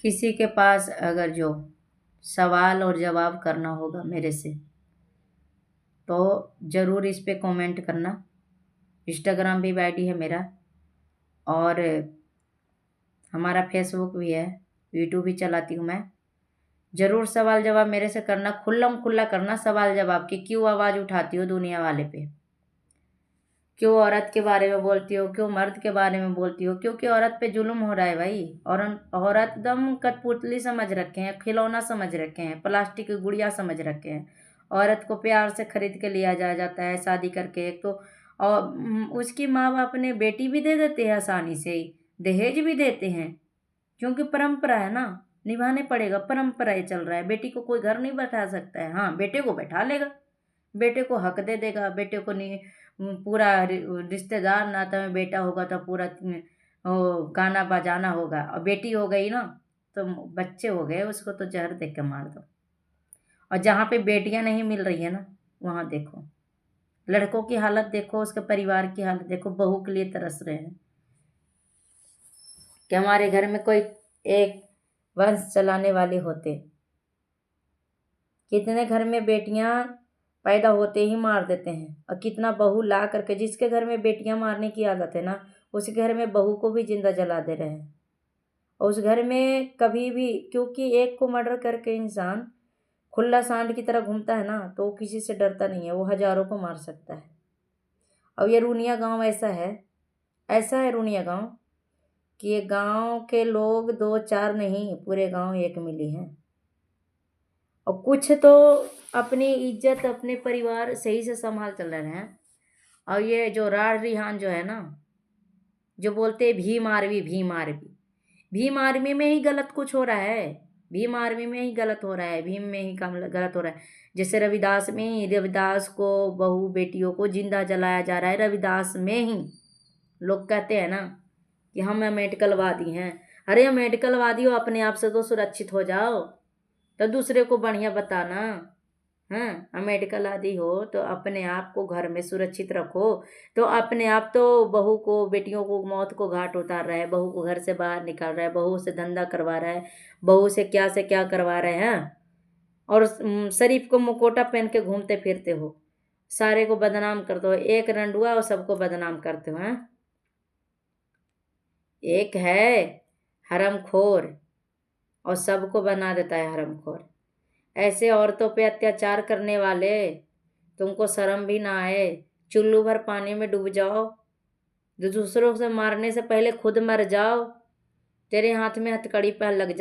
किसी के पास अगर जो सवाल और जवाब करना होगा मेरे से तो ज़रूर इस पे कमेंट करना। इंस्टाग्राम भी आईडी है मेरा, और हमारा फेसबुक भी है, यूट्यूब भी चलाती हूँ मैं। ज़रूर सवाल जवाब मेरे से करना, खुल्लम खुल्ला करना सवाल जवाब कि क्यों आवाज़ उठाती हो दुनिया वाले पे, क्यों औरत के बारे में बोलती हो, क्यों मर्द के बारे में बोलती हो। क्योंकि औरत पे जुल्म हो रहा है भाई। और औरत दम कठपुतली समझ रखे हैं, खिलौना समझ रखे हैं, प्लास्टिक की गुड़िया समझ रखे हैं। औरत को प्यार से खरीद के लिया जाता है शादी करके। एक तो और उसकी माँ बाप ने बेटी भी दे देते हैं आसानी से ही, दहेज भी देते हैं, क्योंकि परंपरा है ना, निभाने पड़ेगा। परंपरा ये चल रहा है, बेटी को कोई घर नहीं बैठा सकता है। हाँ, बेटे को बैठा लेगा, बेटे को हक दे देगा, बेटे को नहीं पूरा रिश्तेदार नाता में बेटा होगा तो पूरा वो गाना बजाना होगा। और बेटी हो गई ना तो बच्चे हो गए, उसको तो जहर दे के मार दो। और जहाँ पे बेटियां नहीं मिल रही है ना, वहाँ देखो लड़कों की हालत, देखो उसके परिवार की हालत देखो, बहू के लिए तरस रहे हैं कि हमारे घर में कोई एक वंश चलाने वाले होते। कितने घर में बेटियां पैदा होते ही मार देते हैं, और कितना बहू ला करके, जिसके घर में बेटियां मारने की आदत है ना, उस घर में बहू को भी जिंदा जला दे रहे हैं। और उस घर में कभी भी, क्योंकि एक को मर्डर करके इंसान खुला सांड की तरह घूमता है ना, तो वो किसी से डरता नहीं है, वो हजारों को मार सकता है। अब ये रूनिया गांव ऐसा है रूनिया गांव कि ये गांव के लोग दो चार नहीं, पूरे गांव एक मिली हैं। और कुछ तो अपनी इज्जत अपने परिवार सही से संभाल चल रहे हैं। और ये जो राज रिहान जो है ना, जो बोलते हैं Bhim army Bhim army, Bhim army में ही गलत कुछ हो रहा है। भीम आर्मी में ही गलत हो रहा है, भीम में ही काम गलत हो रहा है। जैसे रविदास में ही, रविदास को बहू बेटियों को जिंदा जलाया जा रहा है रविदास में ही। लोग कहते हैं ना कि हम मेडिकलवादी हैं। अरे मेडिकलवादी हो, अपने आप से तो सुरक्षित हो जाओ, तो दूसरे को बढ़िया बताना। हाँ, मेडिकल आदि हो तो अपने आप को घर में सुरक्षित रखो। तो अपने आप तो बहू को बेटियों को मौत को घाट उतार रहा है, बहू को घर से बाहर निकाल रहा है, बहू से धंधा करवा रहा है, बहू से क्या करवा रहे हैं। और शरीफ को मुकोटा पहन के घूमते फिरते हो, सारे को बदनाम करते हो, एक रंडुआ और सबको बदनाम करते हो। हैं, एक है हरमखोर और सबको बना देता है हरमखोर। ऐसे औरतों पे अत्याचार करने वाले, तुमको शर्म भी ना आए? चुल्लू भर पानी में डूब जाओ, जो दूसरों से मारने से पहले खुद मर जाओ, तेरे हाथ में हथकड़ी पर लग जाए।